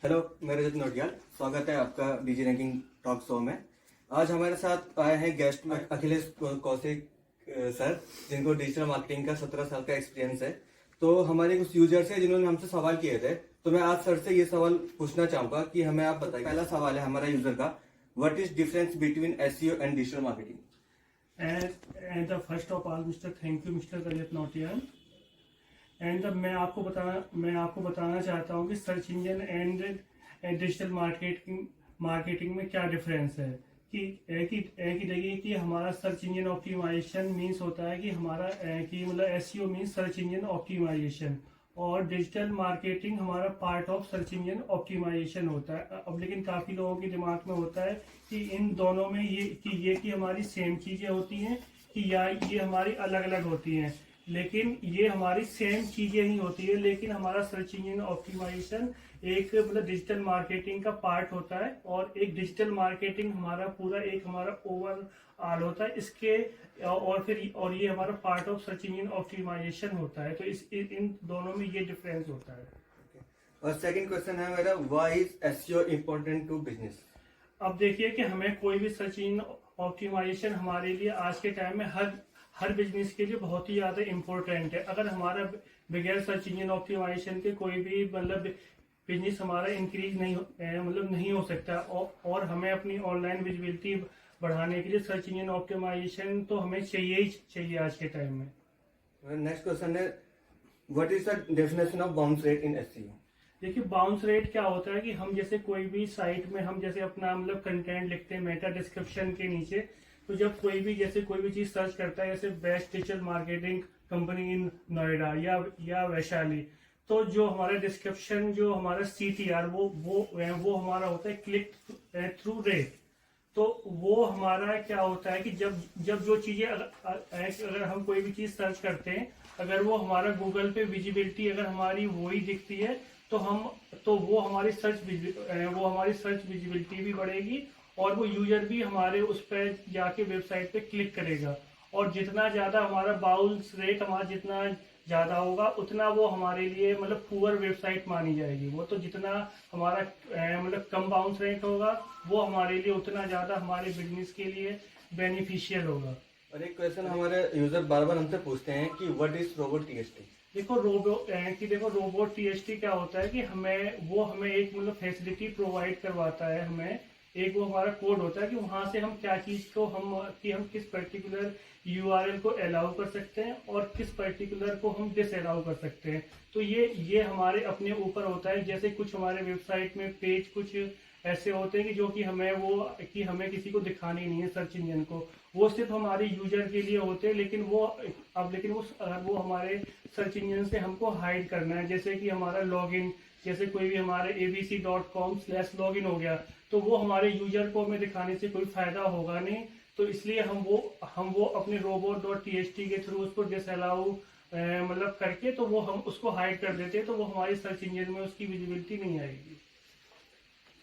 Hello, मैं रजत नोटियाल। स्वागत है आपका डीजी रैंकिंग टॉक शो में। आज हमारे साथ आए हैं गेस्ट में अखिलेश कौशिक सर, जिनको डिजिटल मार्केटिंग का 17 साल का एक्सपीरियंस है। तो हमारे कुछ यूजर्स हैं जिन्होंने हमसे सवाल किए थे, तो मैं आज सर से ये सवाल पूछना चाहूंगा कि हमें आप बताइए। पहला सवाल है हमारा यूजर का, what is difference between SEO and digital marketing? And the first of all, Mr. Thank you, Mr. Rajat Nautiyal. And मैं आपको बताना चाहता हूँ कि search engine and digital marketing में क्या डिफरेंस है। कि एक ही देखिए कि हमारा सर्च इंजन ऑप्टिमाइजेशन मींस होता है कि हमारा कि मतलब SEO means search engine optimisation, और डिजिटल मार्केटिंग हमारा part of search engine optimisation होता है। अब लेकिन काफ़ी लोगों के दिमाग में होता है कि इन दोनों में ये हमारी सेम चीज़ें होती हैं कि या ये हमारी अलग अलग होती हैं, लेकिन ये हमारी सेम चीजें ही होती है। लेकिन हमारा सर्च इंजन ऑप्टिमाइजेशन एक मतलब डिजिटल मार्केटिंग का पार्ट होता है, और एक डिजिटल मार्केटिंग हमारा पूरा एक हमारा ओवरऑल होता है इसके, और ये हमारा part of search engine optimisation होता है। तो इन दोनों में ये डिफरेंस होता है। और सेकंड क्वेश्चन है मेरा, why is SEO important to business? अब देखिए कि हमें कोई भी सर्च इंजन ऑप्टिमाइजेशन हमारे लिए आज के टाइम में हर बिजनेस के लिए बहुत ही ज्यादा इम्पोर्टेंट है। अगर हमारा बगैर सर्च इंजन ऑप्टिमाइजेशन के कोई भी मतलब बिजनेस हमारा इंक्रीज नहीं हो सकता, और हमें अपनी ऑनलाइन विजिबिलिटी बढ़ाने के लिए सर्च इंजन ऑप्टिमाइजेशन तो हमें चाहिए ही चाहिए आज के टाइम में। नेक्स्ट क्वेश्चन है, what is the definition of bounce rate in SEO? देखिए बाउंस रेट क्या होता है कि हम जैसे कोई भी साइट में हम जैसे अपना मतलब कंटेंट लिखते हैं मेटा डिस्क्रिप्शन के नीचे, तो जब कोई भी चीज सर्च करता है, जैसे बेस्ट डिजिटल मार्केटिंग कंपनी इन नोएडा या वैशाली, तो जो हमारा डिस्क्रिप्शन जो हमारा CTR वो हमारा होता है क्लिक थ्रू रेट। तो वो हमारा क्या होता है कि जब जो चीजें अगर हम कोई भी चीज सर्च करते हैं, अगर वो हमारा गूगल पे विजिबिलिटी अगर हमारी वही दिखती है, तो वो हमारी सर्च विजिबिलिटी भी बढ़ेगी, और वो यूजर भी हमारे उस पर जाके वेबसाइट पे क्लिक करेगा। और जितना ज्यादा हमारा बाउंस रेट हमारा जितना ज्यादा होगा, उतना वो हमारे लिए मतलब पुअर वेबसाइट मानी जाएगी। वो तो जितना हमारा मतलब कम बाउंस रेट होगा, वो हमारे लिए उतना ज्यादा हमारे बिजनेस के लिए बेनिफिशियल होगा। और एक क्वेश्चन हमारे यूजर बार बार हमसे पूछते हैं कि व्हाट इज रोबोट टीएसटी? देखो रोबोट TST क्या होता है कि हमें एक मतलब फैसिलिटी प्रोवाइड करवाता है। हमें एक वो हमारा कोड होता है कि वहां से हम क्या चीज को हम किस पर्टिकुलर URL को अलाउ कर सकते हैं और किस पर्टिकुलर को हम डिस अलाउ कर सकते हैं। तो ये हमारे अपने ऊपर होता है। जैसे कुछ हमारे वेबसाइट में पेज कुछ ऐसे होते हैं कि जो कि हमें किसी को दिखानी नहीं है, सर्च इंजन को, वो सिर्फ हमारे यूजर के लिए होते हैं। लेकिन वो हमारे सर्च इंजन से हमको हाइड करना है। जैसे कि हमारा लॉगिन, जैसे कोई भी हमारे abc.com/login हो गया, तो वो हमारे यूजर को हमें दिखाने से कोई फायदा होगा नहीं। तो इसलिए हम वो अपने robot.txt के थ्रू उसको डिसअलाउ मतलब करके, तो वो हम उसको हाइड कर देते हैं, तो वो हमारे सर्च इंजन में उसकी विजिबिलिटी नहीं आएगी।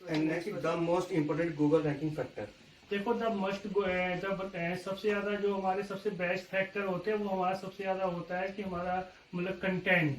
And next, the most important Google ranking factor? देखो सबसे ज्यादा जो हमारे सबसे बेस्ट फैक्टर होते हैं, वो हमारा सबसे ज्यादा होता है कि हमारा मतलब कंटेंट,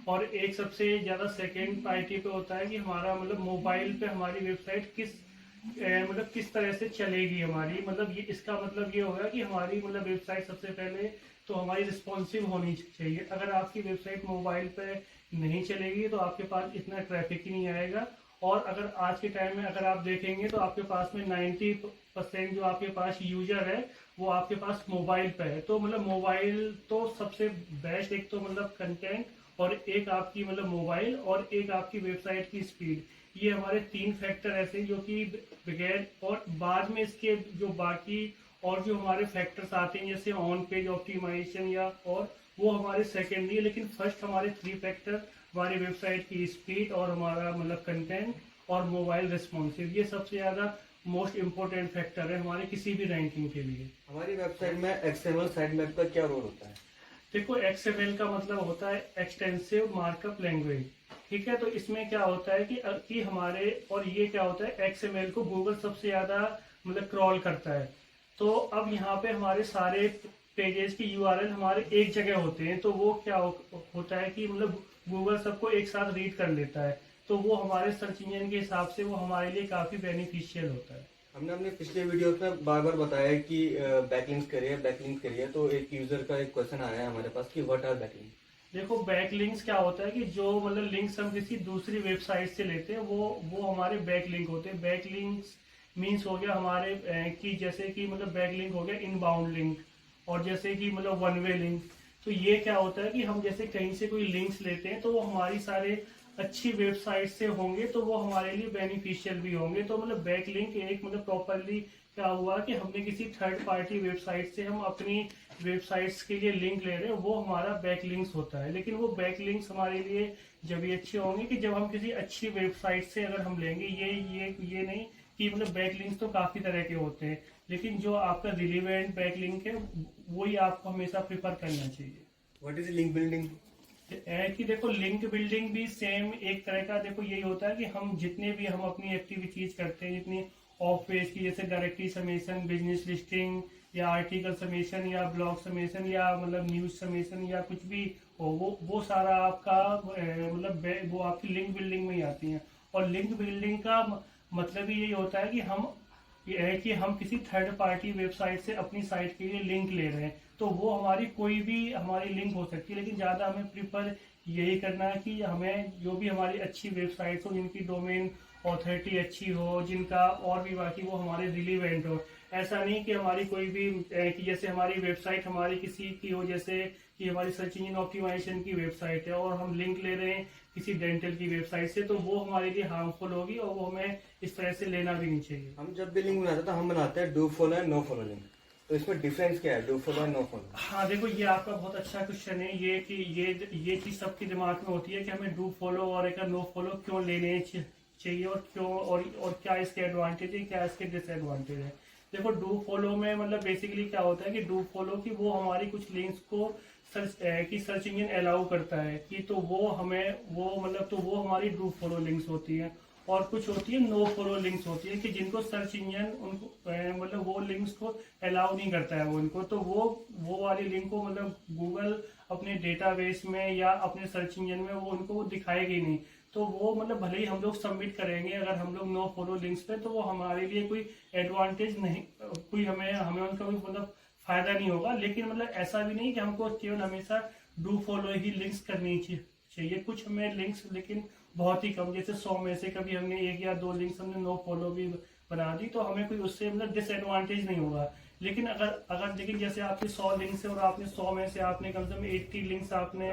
और एक सबसे ज्यादा सेकेंड प्रायोरिटी पे होता है कि हमारा मतलब मोबाइल पे हमारी वेबसाइट किस तरह से चलेगी हमारी। मतलब इसका मतलब ये होगा कि हमारी मतलब वेबसाइट सबसे पहले तो हमारी रिस्पॉन्सिव होनी चाहिए। अगर आपकी वेबसाइट मोबाइल पे नहीं चलेगी, तो आपके पास इतना ट्रैफिक ही नहीं आएगा। और अगर आज के टाइम में अगर आप देखेंगे, तो आपके पास में 90% जो आपके पास यूजर है, वो आपके पास मोबाइल पे है। तो मतलब मोबाइल तो सबसे बेस्ट, एक तो मतलब कंटेंट, और एक आपकी मतलब मोबाइल, और एक आपकी वेबसाइट की स्पीड। ये हमारे 3 फैक्टर ऐसे जो कि बगैर, और बाद में इसके जो बाकी और जो हमारे फैक्टर्स आते हैं, जैसे ऑन पेज ऑप्टिमाइजेशन और वो हमारे सेकेंडरी है। लेकिन फर्स्ट हमारे 3 फैक्टर हमारी वेबसाइट की स्पीड, और हमारा मतलब कंटेंट, और मोबाइल रिस्पॉन्सिव, ये सबसे ज्यादा मोस्ट इम्पोर्टेंट फैक्टर है हमारे किसी भी रैंकिंग के लिए। हमारी वेबसाइट में XML साइट मैप का क्या रोल होता है? देखो XML का मतलब होता है एक्सटेंसिव मार्कअप लैंग्वेज, ठीक है। तो इसमें क्या होता है कि हमारे, और ये क्या होता है, XML को गूगल सबसे ज्यादा मतलब क्रॉल करता है। तो अब यहाँ पे हमारे सारे पेजेस की URL हमारे एक जगह होते हैं, तो वो क्या होता है कि मतलब गूगल सबको एक साथ रीड कर लेता है। तो वो हमारे सर्च इंजन के हिसाब से वो हमारे लिए काफी बेनिफिशियल होता है। हमने अपने पिछले वीडियो में बार बार बताया कि बैकलिंक्स करिए, तो एक यूजर का एक क्वेश्चन आया है हमारे पास कि व्हाट आर बैकलिंक्स। देखो बैकलिंक्स क्या होता है कि जो मतलब लिंक्स हम किसी दूसरी वेबसाइट से लेते हैं वो हमारे बैकलिंक होते हैं। बैकलिंक्स मींस हो गया हमारे कि जैसे कि मतलब बैकलिंक हो गया इनबाउंड लिंक, और जैसे कि मतलब वन वे लिंक। तो ये क्या होता है कि हम जैसे कहीं से कोई लिंक्स लेते हैं तो वो हमारी सारे अच्छी वेबसाइट से होंगे तो वो हमारे लिए बेनिफिशियल भी होंगे। तो मतलब बैकलिंक एक मतलब प्रॉपरली क्या हुआ कि हमने किसी थर्ड पार्टी वेबसाइट से हम अपनी वेबसाइट्स के लिए लिंक ले रहे हैं, वो हमारा बैकलिंक्स होता है। लेकिन वो बैकलिंक्स हमारे लिए जब ये अच्छे होंगे कि जब हम किसी अच्छी वेबसाइट से अगर हम लेंगे। ये नहीं कि मतलब बैकलिंक्स तो काफी तरह के होते हैं, लेकिन जो आपका रिलेवेंट बैकलिंक है वही आपको हमेशा प्रिफर करना चाहिए। What is link building? कि देखो लिंक बिल्डिंग भी सेम एक तरह का देखो यही होता है कि हम जितने भी हम अपनी एक्टिविटीज करते हैं, जितनी ऑफ पेज की जैसे डायरेक्टरी समेशन, बिजनेस लिस्टिंग या आर्टिकल समेशन या ब्लॉग समेशन या मतलब न्यूज समेशन या कुछ भी हो, वो सारा आपका मतलब वो आपकी लिंक बिल्डिंग में ही आती है। और लिंक बिल्डिंग का मतलब ही यही होता है कि हम किसी थर्ड पार्टी वेबसाइट से अपनी साइट के लिए लिंक ले रहे हैं। तो वो हमारी कोई भी हमारी लिंक हो सकती है, लेकिन ज्यादा हमें प्रिफर यही करना है कि हमें जो भी हमारी अच्छी वेबसाइट्स हो, जिनकी डोमेन ऑथोरिटी अच्छी हो, जिनका और भी बाकी वो हमारे रिलीवेंट हो। ऐसा नहीं कि हमारी कोई भी कि जैसे हमारी वेबसाइट हमारी किसी की हो, जैसे कि हमारी सर्च इंजन ऑप्टिमाइजेशन की वेबसाइट है और हम लिंक ले रहे हैं किसी डेंटल की वेबसाइट से, तो वो हमारे लिए हार्मफुल होगी और वो हमें इस तरह से लेना भी नहीं चाहिए। हम जब भी लिंक बनाते हैं तो हम बनाते हैं do follow and no follow link, तो इसमें डिफरेंस क्या है do follow and no follow? हाँ देखो ये आपका बहुत अच्छा क्वेश्चन है। ये कि ये चीज सबके दिमाग में होती है कि हमें डू फॉलो और एक नो फॉलो क्यों लेने चाहिए और क्यों और क्या इसके एडवांटेज है, क्या इसके डिसएडवांटेज है। देखो डू फॉलो में मतलब बेसिकली क्या होता है कि डू फॉलो की वो हमारी कुछ लिंक्स को सर्च इंजन अलाउ करता है कि तो वो हमें वो मतलब तो वो हमारी डू फॉलो लिंक्स होती है। और कुछ होती है नो फॉलो लिंक्स होती है कि जिनको सर्च इंजन उनको मतलब वो लिंक्स को अलाउ नहीं करता है वो इनको, तो वो वाली लिंक को मतलब गूगल अपने डेटाबेस में या अपने सर्च इंजन में वो उनको दिखाएगी नहीं। तो वो मतलब भले ही हम लोग सबमिट करेंगे अगर हम लोग नो फॉलो लिंक्स पे, तो वो हमारे लिए कोई एडवांटेज नहीं, कोई हमें उनका कोई मतलब फायदा नहीं होगा। लेकिन मतलब ऐसा भी नहीं कि हमको केवल हमेशा डू फॉलो ही लिंक्स करनी चाहिए। कुछ हमें लिंक्स लेकिन बहुत ही कम, जैसे 100 में से कभी हमने 1 या 2 लिंक्स हमने नो फॉलो भी बना दी तो हमें कोई उससे मतलब डिसएडवांटेज नहीं होगा। लेकिन लेकिन जैसे आपके 100 लिंक्स है और आपने 100 में से आपने कम से कम 80 लिंक्स आपने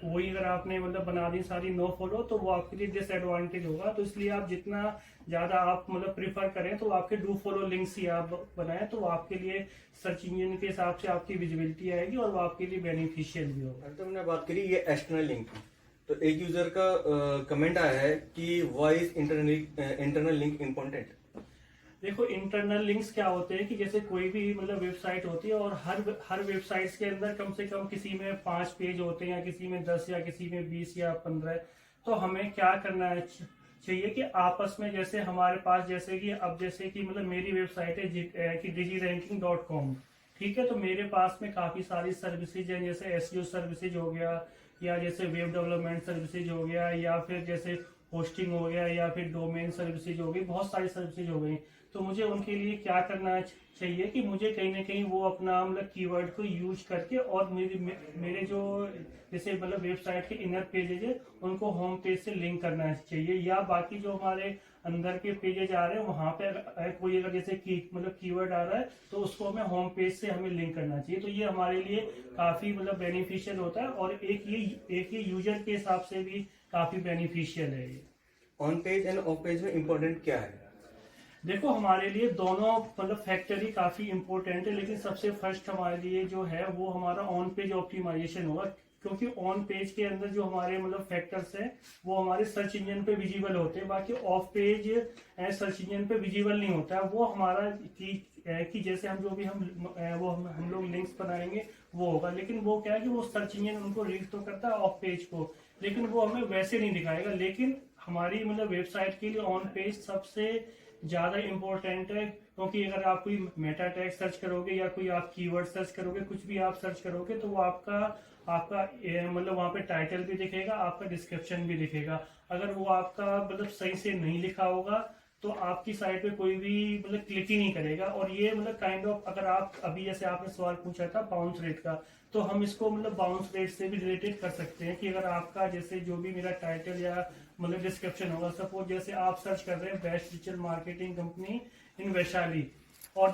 वही अगर आपने मतलब बना दी सारी नो फॉलो, तो वो आपके लिए डिसएडवांटेज होगा। तो इसलिए आप जितना ज्यादा आप मतलब प्रिफर करें तो आपके डू फॉलो लिंक्स ही आप बनाएं, तो वो आपके लिए सर्च इंजन के हिसाब से आपकी विजिबिलिटी आएगी और वो आपके लिए बेनिफिशियल भी होगा। तो हमने बात करी ये एक्सटर्नल लिंक की, तो एक यूजर का कमेंट आया है कि why is internal link important? देखो इंटरनल लिंक्स क्या होते हैं कि जैसे कोई भी मतलब वेबसाइट होती है और हर वेबसाइट्स के अंदर कम से कम किसी में 5 पेज होते हैं या किसी में 10 या किसी में 20 या 15। तो हमें क्या करना चाहिए कि आपस में जैसे हमारे पास जैसे कि अब जैसे कि मतलब मेरी वेबसाइट है कि digiranking.com, ठीक है। तो मेरे पास में काफी सारी सर्विसेज हैं, जैसे एसईओ सर्विसेज हो गया या जैसे वेब डेवलपमेंट सर्विसेज हो गया या फिर जैसे होस्टिंग हो गया या फिर डोमेन सर्विसेज हो गई, बहुत सारी सर्विसेज हो गई। तो मुझे उनके लिए क्या करना चाहिए कि मुझे कहीं ना कहीं वो अपना मतलब कीवर्ड को यूज करके और मेरे जो जैसे मतलब वेबसाइट के इनर पेजेज है उनको होम पेज से लिंक करना चाहिए, या बाकी जो हमारे अंदर के पेजेज आ रहे हैं वहां पे कोई अगर जैसे मतलब कीवर्ड आ रहा है तो उसको हमें होम पेज से हमें लिंक करना चाहिए। तो ये हमारे लिए काफी मतलब बेनिफिशियल होता है और एक ये यूजर के हिसाब से भी काफी बेनिफिशियल है। ये on page end of page में इम्पोर्टेंट क्या है? देखो हमारे लिए दोनों मतलब फैक्टर ही काफी इंपॉर्टेंट है, लेकिन सबसे फर्स्ट हमारे लिए जो है वो हमारा ऑन पेज ऑप्टिमाइजेशन होगा, क्योंकि ऑन पेज के अंदर जो हमारे मतलब फैक्टर्स हैं वो हमारे सर्च इंजन पे विजिबल होते हैं, बाकी ऑफ पेज सर्च इंजन पे विजिबल नहीं होता है। वो हमारा कि जैसे हम जो भी हम लोग लिंक्स बनाएंगे वो होगा, लेकिन वो क्या है कि वो सर्च इंजन उनको रीड तो करता है ऑफ पेज को, लेकिन वो हमें वैसे नहीं दिखाएगा। लेकिन हमारी मतलब वेबसाइट के लिए ऑन पेज सबसे ज्यादा इम्पोर्टेंट है, क्योंकि अगर आप कोई मेटा टैग सर्च करोगे या कोई आप कीवर्ड सर्च करोगे, कुछ भी आप सर्च करोगे, तो वो आपका आपका मतलब वहाँ पे टाइटल भी दिखेगा, आपका डिस्क्रिप्शन भी दिखेगा। अगर वो आपका मतलब सही से नहीं लिखा होगा तो आपकी साइट पे कोई भी मतलब क्लिक ही नहीं करेगा। और ये मतलब काइंड ऑफ, अगर आप अभी जैसे आपने सवाल पूछा था बाउंस रेट का, तो हम इसको मतलब बाउंस रेट से भी रिलेटेड कर सकते हैं कि अगर आपका जैसे जो भी मेरा टाइटल या मतलब डिस्क्रिप्शन होगा, सपोज जैसे आप सर्च कर रहे हैं बेस्ट डिजिटल मार्केटिंग कंपनी इन वैशाली, और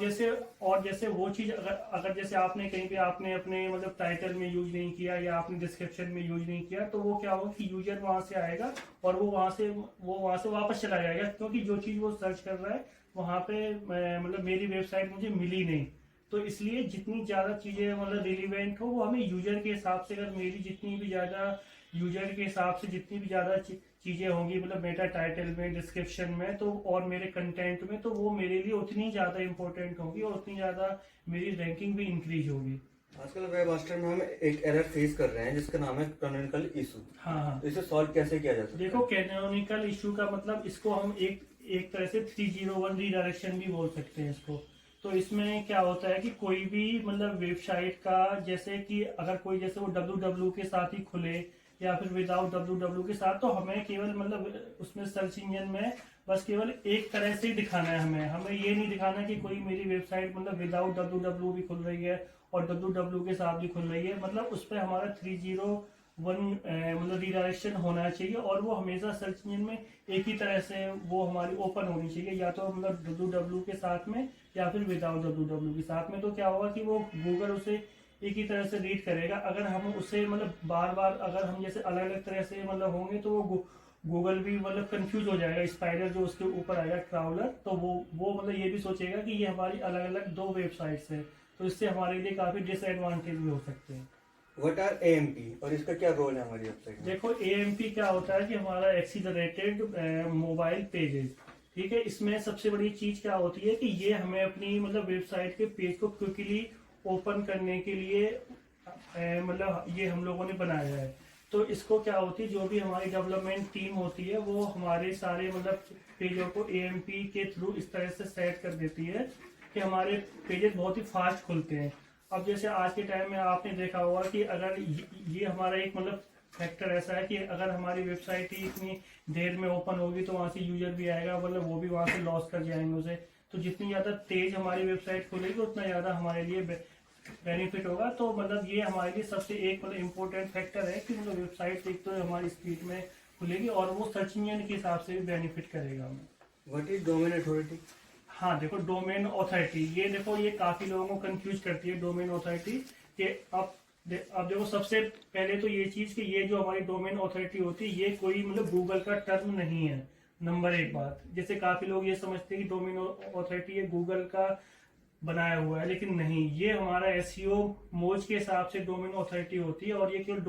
जैसे वो चीज अगर अगर जैसे आपने कहीं पे आपने अपने मतलब टाइटल में यूज नहीं किया या आपने डिस्क्रिप्शन में यूज नहीं किया, तो वो क्या होगा कि यूजर वहां से आएगा और वो वहां से वापस चला जाएगा, क्योंकि जो चीज वो सर्च कर रहा है वहां पे मतलब मेरी वेबसाइट मुझे मिली नहीं। तो इसलिए जितनी ज्यादा चीजें मतलब रिलीवेंट हो वो हमें यूजर के हिसाब से, अगर मेरी जितनी भी ज्यादा यूजर के हिसाब से जितनी भी ज्यादा चीजें होंगी मतलब मेटा टाइटल में, डिस्क्रिप्शन में, तो और मेरे कंटेंट में, तो वो मेरे लिए उतनी ज्यादा इंपॉर्टेंट होगी और उतनी ज्यादा मेरी रैंकिंग भी इंक्रीज होगी। आजकल वेब मास्टर में हम एक एरर फेस कर रहे हैं जिसका नाम है कैनोनिकल इशू। हाँ, तो इसे सॉल्व कैसे किया जा सकता है? देखो कैनोनिकल इशू का मतलब इसको हम एक तरह से 301 रीडायरेक्शन भी बोल सकते हैं इसको। तो इसमें क्या होता है कि कोई भी मतलब वेबसाइट का, जैसे कि अगर कोई जैसे वो www के साथ ही खुले या फिर विदाउट www के साथ, तो हमें केवल मतलब उसमें सर्च इंजन में बस केवल एक तरह से ही दिखाना है। हमें ये नहीं दिखाना कि कोई मेरी वेबसाइट मतलब विदाउट www भी खुल रही है और www के साथ भी खुल रही है। मतलब उस पर हमारा 301 मतलब रीडायरेक्शन होना चाहिए और वो हमेशा सर्च इंजन में एक ही तरह से वो हमारी ओपन होनी चाहिए, या तो मतलब www के साथ में या फिर विदाउट www के साथ में। तो क्या होगा कि वो गूगल उसे एक ही तरह से रीड करेगा। अगर हम उसे मतलब बार बार अगर हम जैसे अलग अलग तरह से मतलब होंगे तो वो गूगल भी मतलब कंफ्यूज हो जाएगा। स्पाइडर जो उसके ऊपर आएगा क्राउलर, तो वो मतलब ये भी सोचेगा कि ये हमारी अलग अलग दो वेबसाइट्स है, तो इससे हमारे लिए काफी डिसएडवांटेज भी हो सकते हैं। व्हाट आर AMP और इसका क्या रोल है हमारी वेबसाइट में? देखो AMP क्या होता है कि हमारा एक्सीलरेटेड मोबाइल पेजेस, ठीक है। इसमें सबसे बड़ी चीज क्या होती है कि ये हमें अपनी मतलब वेबसाइट के पेज को क्विकली ओपन करने के लिए मतलब ये हम लोगों ने बनाया है। तो इसको क्या होती है, जो भी हमारी डेवलपमेंट टीम होती है वो हमारे सारे मतलब पेजों को AMP के थ्रू इस तरह से सेट कर देती है कि हमारे पेजेस बहुत ही फास्ट खुलते हैं। अब जैसे आज के टाइम में आपने देखा होगा कि अगर ये हमारा एक मतलब फैक्टर ऐसा है कि अगर हमारी वेबसाइट ही इतनी देर में ओपन होगी तो वहां से यूजर भी आएगा, मतलब वो भी वहां से लॉस कर जाएंगे उसे। तो जितनी ज्यादा तेज हमारी वेबसाइट खुलेगी उतना ज्यादा हमारे लिए बेनिफिट होगा। तो मतलब ये हमारे लिए सबसे एक मतलब इम्पोर्टेंट फैक्टर है कि मतलब वेबसाइट एक तो हमारी स्पीड में खुलेगी और वो सर्च इंजन के हिसाब से भी बेनिफिट करेगा हमें। What is domain authority? हाँ देखो, डोमेन ऑथोरिटी, ये देखो ये काफी लोगों को कंफ्यूज करती है डोमेन ऑथोरिटी कि अब देखो सबसे पहले तो ये चीज कि ये जो हमारी डोमेन ऑथोरिटी होती है ये कोई मतलब गूगल का टर्म नहीं है। नंबर एक बात, जैसे काफी लोग ये समझते हैं कि डोमेन ऑथोरिटी ये गूगल का बनाया हुआ है, लेकिन नहीं, ये हमारा एसईओ मोज के हिसाब से डोमेन ऑथोरिटी होती है। और ये केवल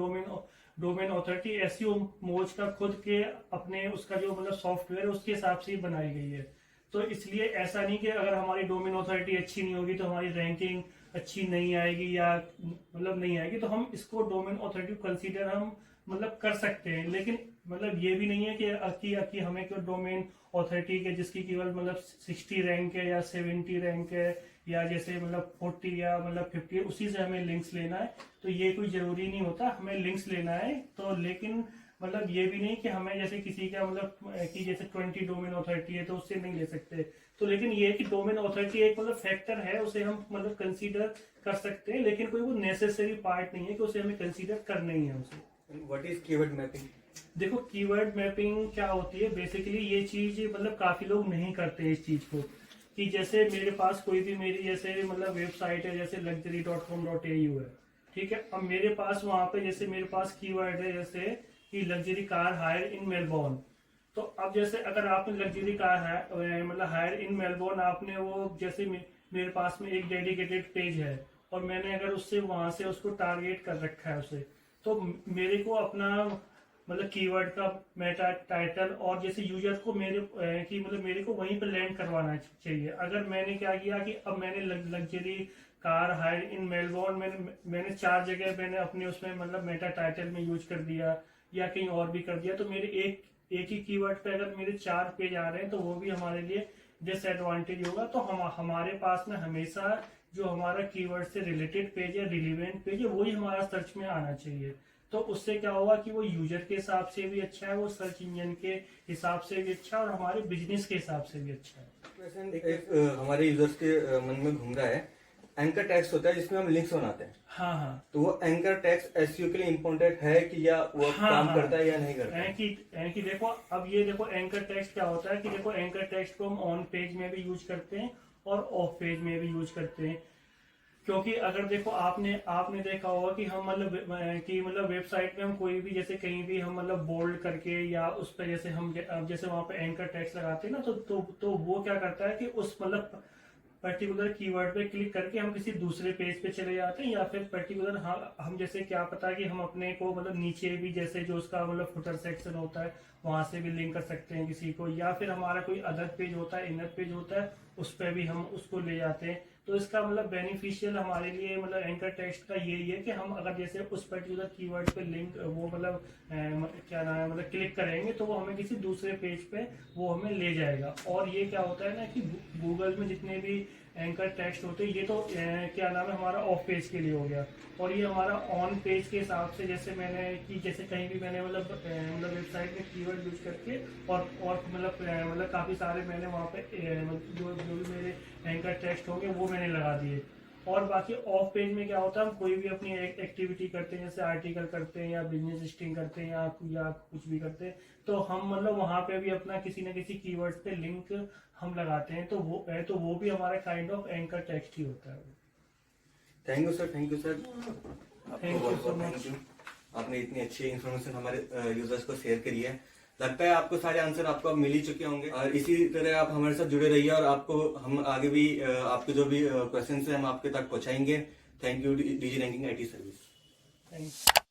डोमेन ऑथोरिटी एसईओ मोज का खुद के अपने उसका जो मतलब सॉफ्टवेयर उसके हिसाब से ही बनाई गई है। तो इसलिए ऐसा नहीं कि अगर हमारी डोमेन ऑथोरिटी अच्छी नहीं होगी तो हमारी रैंकिंग अच्छी नहीं आएगी या मतलब नहीं आएगी। तो हम इसको डोमेन ऑथोरिटी कंसीडर हम मतलब कर सकते हैं, लेकिन मतलब ये भी नहीं है कि हमें केवल डोमेन ऑथोरिटी के जिसकी केवल मतलब 60 रैंक है या 70 रैंक है या जैसे मतलब 40 या मतलब 50 उसी से हमें लिंक्स लेना है। तो ये कोई जरूरी नहीं होता, हमें लिंक्स लेना है तो, लेकिन मतलब ये भी नहीं कि हमें जैसे किसी का मतलब कि जैसे 20 डोमेन ऑथोरिटी है तो उससे नहीं ले सकते। तो लेकिन ये है कि डोमेन ऑथोरिटी एक मतलब फैक्टर है, उसे हम मतलब कंसीडर कर सकते हैं, लेकिन कोई वो नेसेसरी पार्ट नहीं है कि उसे हमें कंसीडर करना ही है उसे। What is keyword mapping? देखो कीवर्ड मैपिंग क्या होती है, बेसिकली ये चीज मतलब काफी लोग नहीं करते हैं इस चीज को। कि जैसे मेरे पास कोई भी मेरी जैसे मतलब वेबसाइट है जैसे luxury.com.au है, ठीक है। अब मेरे पास वहां पे जैसे मेरे पास कीवर्ड है जैसे कि luxury car hire in Melbourne. तो अब जैसे अगर आपने लग्जरी कार मतलब हायर इन मेलबोर्न आपने वो जैसे मेरे पास में एक डेडिकेटेड पेज है और मैंने अगर उससे वहां से उसको टारगेट कर रखा है उसे, तो मेरे को अपना मतलब कीवर्ड का मेटा टाइटल और जैसे यूजर को मेरे को वहीं पर लैंड करवाना चाहिए। अगर मैंने क्या किया कि अब मैंने luxury car hire in Melbourne मैंने 4 जगह मैंने अपने उसमें मतलब मेटा टाइटल में यूज कर दिया या कहीं और भी कर दिया, तो मेरे एक ही कीवर्ड पे अगर मेरे 4 पेज आ रहे हैं तो वो भी हमारे लिए डिसएडवांटेज होगा। तो हमारे पास में हमेशा जो हमारा कीवर्ड से रिलेटेड पेज है, रिलेवेंट पेज है, वही हमारा सर्च में आना चाहिए। तो उससे क्या होगा कि वो यूजर के हिसाब से भी अच्छा है, वो सर्च इंजन के हिसाब से भी अच्छा है, और हमारे बिजनेस के हिसाब से भी अच्छा है। हमारे यूजर्स के मन में घूम रहा है, एंकर टैग्स होता है जिसमें हम लिंक्स बनाते हैं। हाँ हाँ, तो वो एंकर टैग्स एसईओ के लिए इम्पोर्टेंट है कि या वो काम करता है या नहीं करता है? कि देखो, अब ये देखो एंकर टेक्स्ट क्या होता है कि देखो एंकर टेक्स्ट को हम ऑन पेज में भी यूज करते हैं और ऑफ पेज में भी यूज करते हैं। क्योंकि अगर देखो आपने देखा होगा कि हम मतलब वेबसाइट में हम कोई भी जैसे कहीं भी हम मतलब बोल्ड करके या उस पर जैसे हम जैसे वहां पे एंकर टेक्स्ट लगाते हैं ना, तो वो क्या करता है कि उस मतलब पर्टिकुलर कीवर्ड पे क्लिक करके हम किसी दूसरे पेज पे चले जाते हैं, या फिर पर्टिकुलर हम जैसे क्या पता कि हम अपने को मतलब नीचे भी जैसे जो उसका मतलब फुटर सेक्शन होता है वहां से भी लिंक कर सकते हैं किसी को, या फिर हमारा कोई अदर पेज होता है, इनर पेज होता है, उस पर भी हम उसको ले जाते हैं। तो इसका मतलब बेनिफिशियल हमारे लिए मतलब एंकर टेक्स्ट का यही है कि हम अगर जैसे उस पर्टिकुलर कीवर्ड पे लिंक वो मतलब क्या नाम है मतलब क्लिक करेंगे तो वो हमें किसी दूसरे पेज पे वो हमें ले जाएगा। और ये क्या होता है ना कि गूगल में जितने भी एंकर टेक्स्ट होते हैं ये तो क्या नाम है हमारा ऑफ पेज के लिए हो गया, और ये हमारा ऑन पेज के हिसाब से जैसे मैंने कि जैसे कहीं भी मैंने मतलब वेबसाइट में कीवर्ड यूज करके और मतलब काफी सारे मैंने वहाँ पे जो भी मेरे एंकर टेक्स्ट होंगे वो मैंने लगा दिए। और बाकी ऑफ पेज में क्या होता है, हम कोई भी अपनी एक्टिविटी करते हैं जैसे आर्टिकल करते हैं या बिजनेस लिस्टिंग करते हैं या कुछ भी करते हैं, तो हम मतलब वहां पे भी अपना किसी न किसी कीवर्ड्स पे लिंक हम लगाते हैं, तो वो भी हमारा काइंड ऑफ एंकर टेक्स्ट ही होता है। Thank you sir, thank you sir, Thank you so much. Thank you. आपने इतनी अच्छी इन्फॉर्मेशन हमारे यूजर्स को शेयर करी है। लगता है आपको सारे आंसर आपको अब मिल ही चुके होंगे, और इसी तरह आप हमारे साथ जुड़े रहिए, और आपको हम आगे भी आपके जो भी क्वेश्चन है हम आपके तक पहुंचाएंगे। Thank you DG ranking IT service. Thank you.